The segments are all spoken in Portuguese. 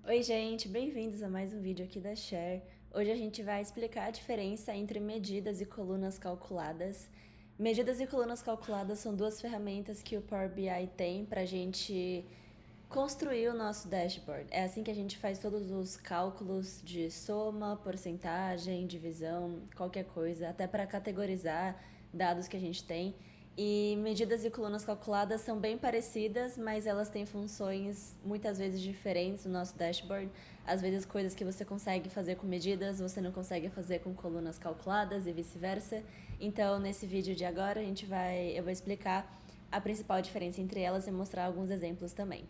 Oi, gente, bem-vindos a mais um vídeo aqui da Share. Hoje a gente vai explicar a diferença entre medidas e colunas calculadas. Medidas e colunas calculadas são duas ferramentas que o Power BI tem para a gente construir o nosso dashboard. É assim que a gente faz todos os cálculos de soma, porcentagem, divisão, qualquer coisa, até para categorizar dados que a gente tem. E medidas e colunas calculadas são bem parecidas, mas elas têm funções muitas vezes diferentes no nosso dashboard. Às vezes coisas que você consegue fazer com medidas, você não consegue fazer com colunas calculadas e vice-versa. Então, nesse vídeo de agora, eu vou explicar a principal diferença entre elas e mostrar alguns exemplos também.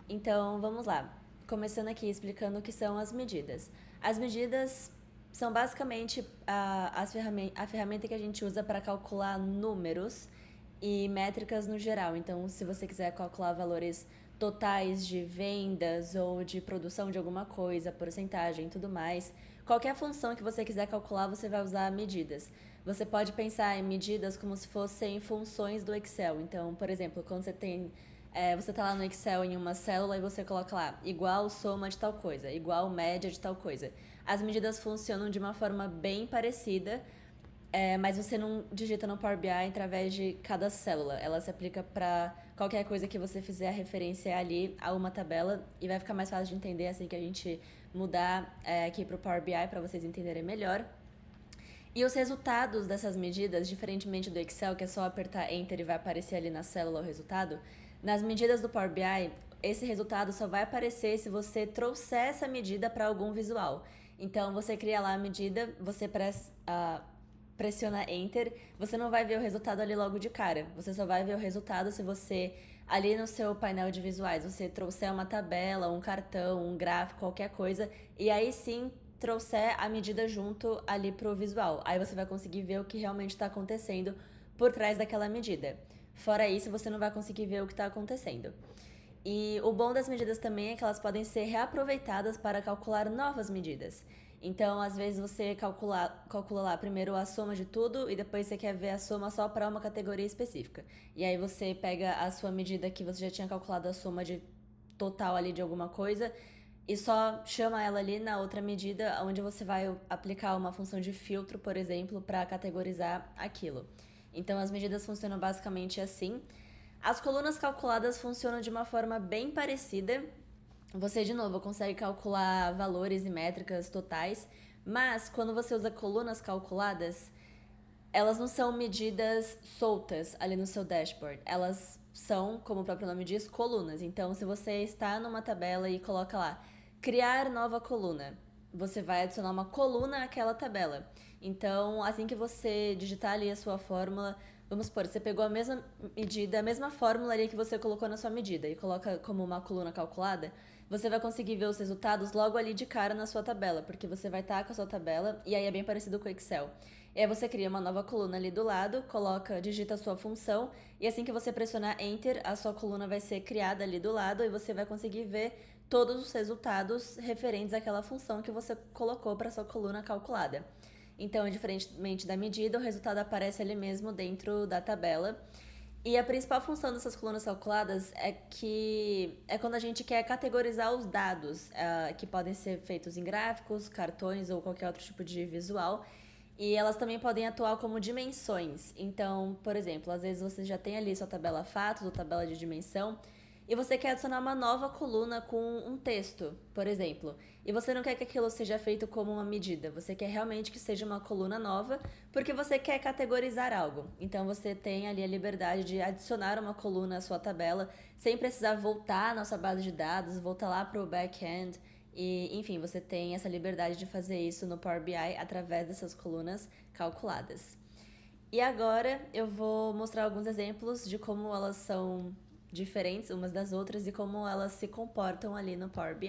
Então, vamos lá. Começando aqui explicando o que são as medidas. As medidas são basicamente a ferramenta que a gente usa para calcular números e métricas no geral. Então, se você quiser calcular valores totais de vendas ou de produção de alguma coisa, porcentagem e tudo mais, qualquer função que você quiser calcular, você vai usar medidas. Você pode pensar em medidas como se fossem funções do Excel. Então, por exemplo, quando você tá lá no Excel em uma célula e você coloca lá igual soma de tal coisa, igual média de tal coisa. As medidas funcionam de uma forma bem parecida, mas você não digita no Power BI através de cada célula. Ela se aplica para qualquer coisa que você fizer a referência ali a uma tabela e vai ficar mais fácil de entender assim que a gente mudar aqui para o Power BI para vocês entenderem melhor. E os resultados dessas medidas, diferentemente do Excel, que é só apertar Enter e vai aparecer ali na célula o resultado, nas medidas do Power BI, esse resultado só vai aparecer se você trouxer essa medida para algum visual. Então, você cria lá a medida, você pressiona Enter, você não vai ver o resultado ali logo de cara. Você só vai ver o resultado se você, ali no seu painel de visuais, você trouxer uma tabela, um cartão, um gráfico, qualquer coisa, e aí sim trouxer a medida junto ali pro visual. Aí você vai conseguir ver o que realmente está acontecendo por trás daquela medida. Fora isso, você não vai conseguir ver o que está acontecendo. E o bom das medidas também é que elas podem ser reaproveitadas para calcular novas medidas. Então, às vezes você calcula lá primeiro a soma de tudo e depois você quer ver a soma só para uma categoria específica. E aí você pega a sua medida que você já tinha calculado a soma de total ali de alguma coisa e só chama ela ali na outra medida, onde você vai aplicar uma função de filtro, por exemplo, para categorizar aquilo. Então, as medidas funcionam basicamente assim. As colunas calculadas funcionam de uma forma bem parecida. Você, de novo, consegue calcular valores e métricas totais, mas quando você usa colunas calculadas, elas não são medidas soltas ali no seu dashboard. Elas são, como o próprio nome diz, colunas. Então, se você está numa tabela e coloca lá criar nova coluna, você vai adicionar uma coluna àquela tabela. Então, assim que você digitar ali a sua fórmula, vamos supor, você pegou a mesma medida, a mesma fórmula ali que você colocou na sua medida e coloca como uma coluna calculada, você vai conseguir ver os resultados logo ali de cara na sua tabela, porque você vai estar com a sua tabela e aí é bem parecido com o Excel. E aí você cria uma nova coluna ali do lado, digita a sua função e assim que você pressionar Enter, a sua coluna vai ser criada ali do lado e você vai conseguir ver todos os resultados referentes àquela função que você colocou para sua coluna calculada. Então, diferentemente da medida, o resultado aparece ali mesmo dentro da tabela. E a principal função dessas colunas calculadas é quando a gente quer categorizar os dados, que podem ser feitos em gráficos, cartões ou qualquer outro tipo de visual. E elas também podem atuar como dimensões. Então, por exemplo, às vezes você já tem ali sua tabela fatos ou tabela de dimensão e você quer adicionar uma nova coluna com um texto, por exemplo. E você não quer que aquilo seja feito como uma medida, você quer realmente que seja uma coluna nova, porque você quer categorizar algo. Então você tem ali a liberdade de adicionar uma coluna à sua tabela, sem precisar voltar à nossa base de dados, voltar lá para o back-end. E, enfim, você tem essa liberdade de fazer isso no Power BI através dessas colunas calculadas. E agora eu vou mostrar alguns exemplos de como elas são diferentes umas das outras e como elas se comportam ali no Power BI.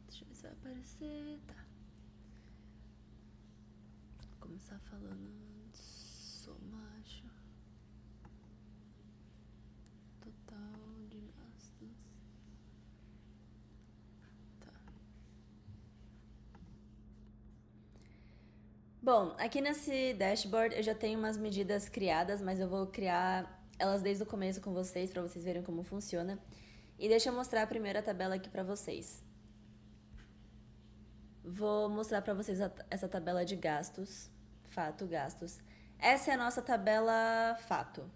Deixa eu ver se vai aparecer. Tá. Vou começar falando de soma, acho. Total de gastos. Tá. Bom, aqui nesse dashboard eu já tenho umas medidas criadas, mas eu vou criar elas desde o começo com vocês para vocês verem como funciona. E deixa eu mostrar a primeira tabela aqui para vocês. Vou mostrar para vocês essa tabela de gastos, fato, gastos. Essa é a nossa tabela fato,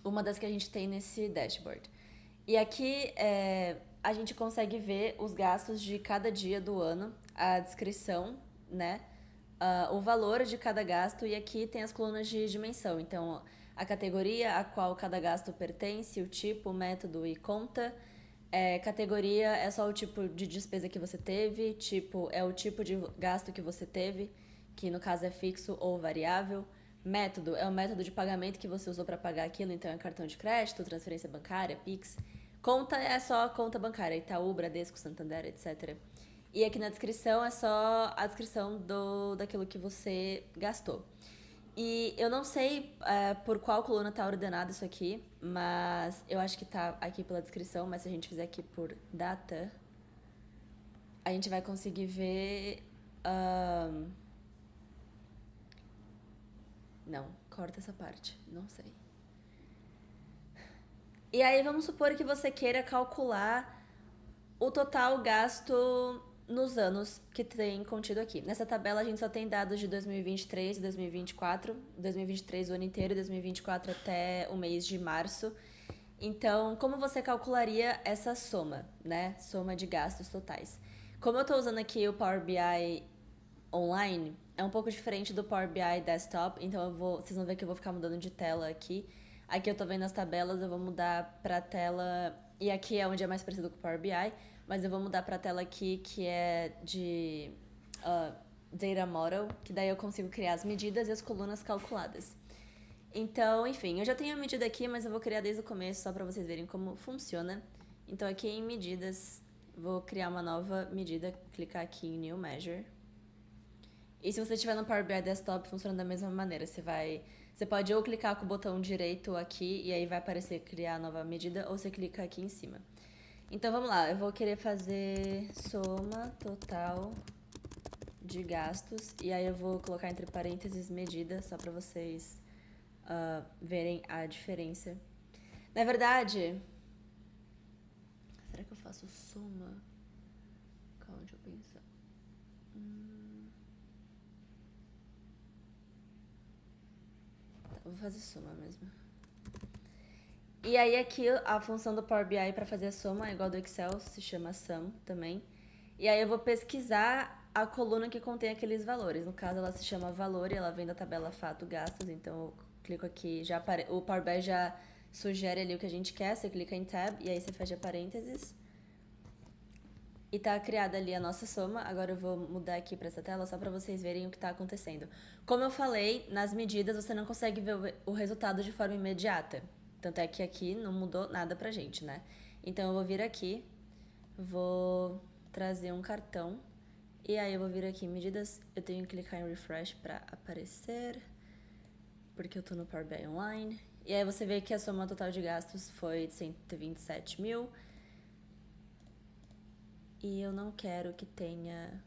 uma das que a gente tem nesse dashboard. E aqui a gente consegue ver os gastos de cada dia do ano, a descrição, né? O valor de cada gasto, e aqui tem as colunas de dimensão. Então, a categoria a qual cada gasto pertence, o tipo, o método e conta. Categoria é só o tipo de despesa que você teve, tipo é o tipo de gasto que você teve, que no caso é fixo ou variável. Método é o método de pagamento que você usou para pagar aquilo, então é cartão de crédito, transferência bancária, Pix. Conta é só a conta bancária, Itaú, Bradesco, Santander, etc. E aqui na descrição é só a descrição daquilo que você gastou. E eu não sei por qual coluna tá ordenado isso aqui, mas eu acho que tá aqui pela descrição, mas se a gente fizer aqui por data, a gente vai conseguir ver. Não, corta essa parte, não sei. E aí vamos supor que você queira calcular o total gasto nos anos que tem contido aqui. Nessa tabela a gente só tem dados de 2023 e 2024. 2023 o ano inteiro e 2024 até o mês de março. Então, como você calcularia essa soma, né? Soma de gastos totais. Como eu estou usando aqui o Power BI online, é um pouco diferente do Power BI Desktop, então vocês vão ver que eu vou ficar mudando de tela aqui. Aqui eu tô vendo as tabelas, eu vou mudar pra tela, e aqui é onde é mais parecido com o Power BI, mas eu vou mudar pra tela aqui que é de Data Model, que daí eu consigo criar as medidas e as colunas calculadas. Então, enfim, eu já tenho a medida aqui, mas eu vou criar desde o começo só pra vocês verem como funciona. Então aqui em medidas, vou criar uma nova medida, clicar aqui em New Measure. E se você estiver no Power BI Desktop, funciona da mesma maneira. Você pode ou clicar com o botão direito aqui e aí vai aparecer criar nova medida, ou você clica aqui em cima. Então vamos lá, eu vou querer fazer soma total de gastos e aí eu vou colocar entre parênteses medida, só para vocês verem a diferença. Na verdade, será que eu faço soma? Calma, deixa eu pensar. Vou fazer soma mesmo. E aí aqui a função do Power BI para fazer a soma é igual ao do Excel, se chama sum também. E aí eu vou pesquisar a coluna que contém aqueles valores. No caso ela se chama valor e ela vem da tabela fato gastos, então eu clico aqui, o Power BI já sugere ali o que a gente quer, você clica em tab e aí você fecha parênteses. E tá criada ali a nossa soma. Agora eu vou mudar aqui para essa tela só para vocês verem o que tá acontecendo. Como eu falei, nas medidas você não consegue ver o resultado de forma imediata. Tanto é que aqui não mudou nada pra gente, né? Então eu vou vir aqui, vou trazer um cartão e aí eu vou vir aqui em medidas, eu tenho que clicar em refresh para aparecer, porque eu tô no Power BI Online. E aí você vê que a soma total de gastos foi de 127 mil. E eu não quero que tenha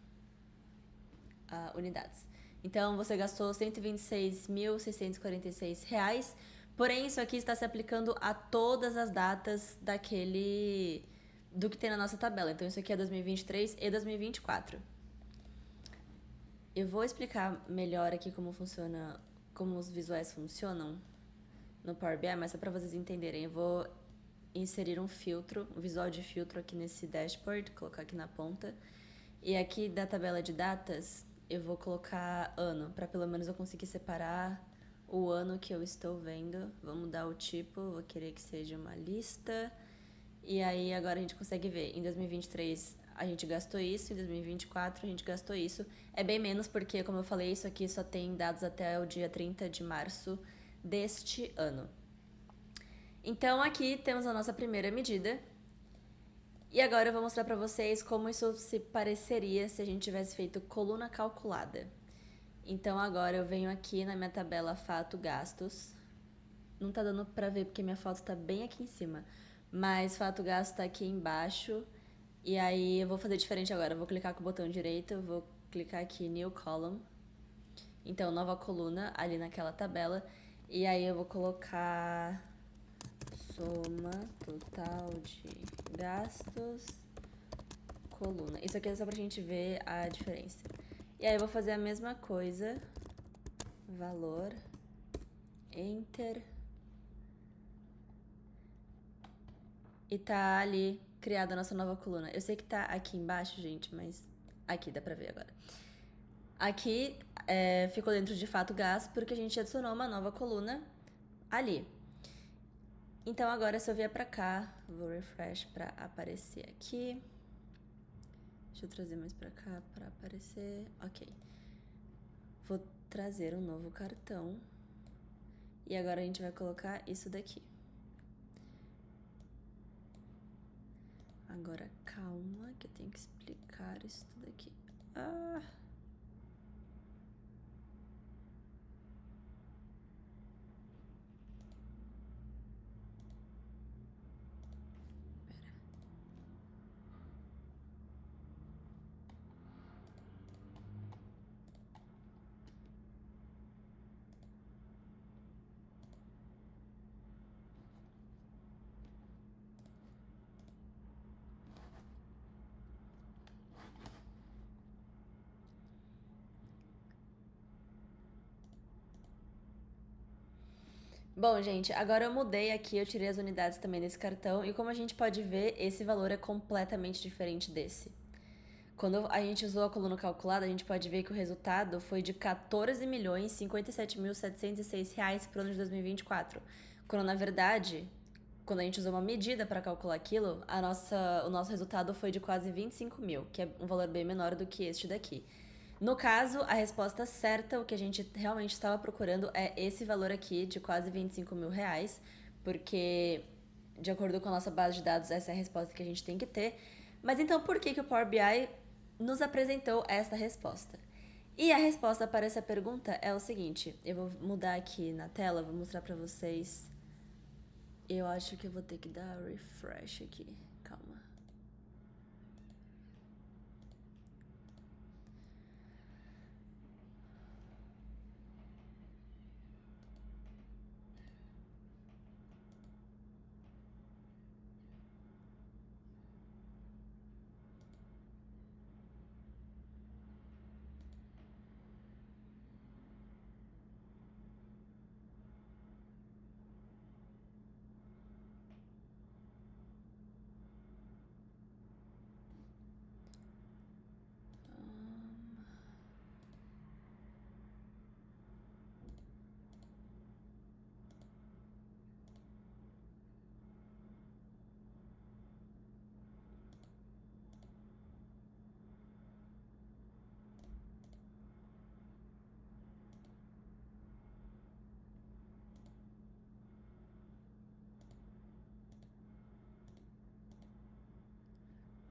unidades. Então você gastou R$ 126.646, porém isso aqui está se aplicando a todas as datas do que tem na nossa tabela. Então isso aqui é 2023 e 2024. Eu vou explicar melhor aqui como funciona, como os visuais funcionam no Power BI, mas só para vocês entenderem, eu vou inserir um filtro, um visual de filtro aqui nesse dashboard, colocar aqui na ponta. E aqui da tabela de datas, eu vou colocar ano, para pelo menos eu conseguir separar o ano que eu estou vendo. Vou mudar o tipo, vou querer que seja uma lista. E aí agora a gente consegue ver, em 2023 a gente gastou isso, em 2024 a gente gastou isso. É bem menos porque, como eu falei, isso aqui só tem dados até o dia 30 de março deste ano. Então aqui temos a nossa primeira medida. E agora eu vou mostrar para vocês como isso se pareceria se a gente tivesse feito coluna calculada. Então agora eu venho aqui na minha tabela fato gastos. Não tá dando pra ver porque minha foto tá bem aqui em cima, mas fato gasto tá aqui embaixo. E aí eu vou fazer diferente agora, eu vou clicar com o botão direito, eu vou clicar aqui New Column. Então, nova coluna ali naquela tabela. E aí eu vou colocar soma total de gastos, coluna. Isso aqui é só pra gente ver a diferença. E aí eu vou fazer a mesma coisa. Valor. Enter. E tá ali criada a nossa nova coluna. Eu sei que tá aqui embaixo, gente, mas aqui dá pra ver agora. Aqui ficou dentro de fato gasto porque a gente adicionou uma nova coluna ali. Então agora se eu vier pra cá, vou refresh pra aparecer aqui. Deixa eu trazer mais pra cá pra aparecer. Ok. Vou trazer um novo cartão. E agora a gente vai colocar isso daqui. Agora calma, que eu tenho que explicar isso tudo aqui. Ah! Bom, gente, agora eu mudei aqui, eu tirei as unidades também desse cartão e como a gente pode ver, esse valor é completamente diferente desse. Quando a gente usou a coluna calculada, a gente pode ver que o resultado foi de R$ 14.057.706 para o ano de 2024. Quando, na verdade, quando a gente usou uma medida para calcular aquilo, o nosso resultado foi de quase 25 mil, que é um valor bem menor do que este daqui. No caso, a resposta certa, o que a gente realmente estava procurando é esse valor aqui de quase 25 mil reais, porque, de acordo com a nossa base de dados, essa é a resposta que a gente tem que ter. Mas então, por que o Power BI nos apresentou essa resposta? E a resposta para essa pergunta é o seguinte, eu vou mudar aqui na tela, vou mostrar para vocês. Eu acho que eu vou ter que dar refresh aqui, calma.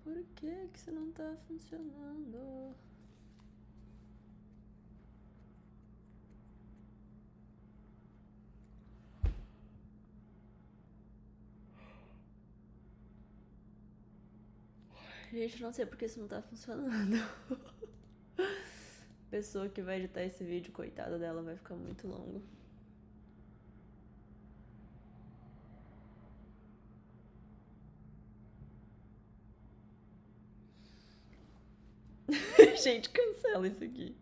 Por que isso não tá funcionando? Gente, não sei porque isso não tá funcionando. Pessoa que vai editar esse vídeo, coitada dela, vai ficar muito longo. Gente, cancela isso aqui.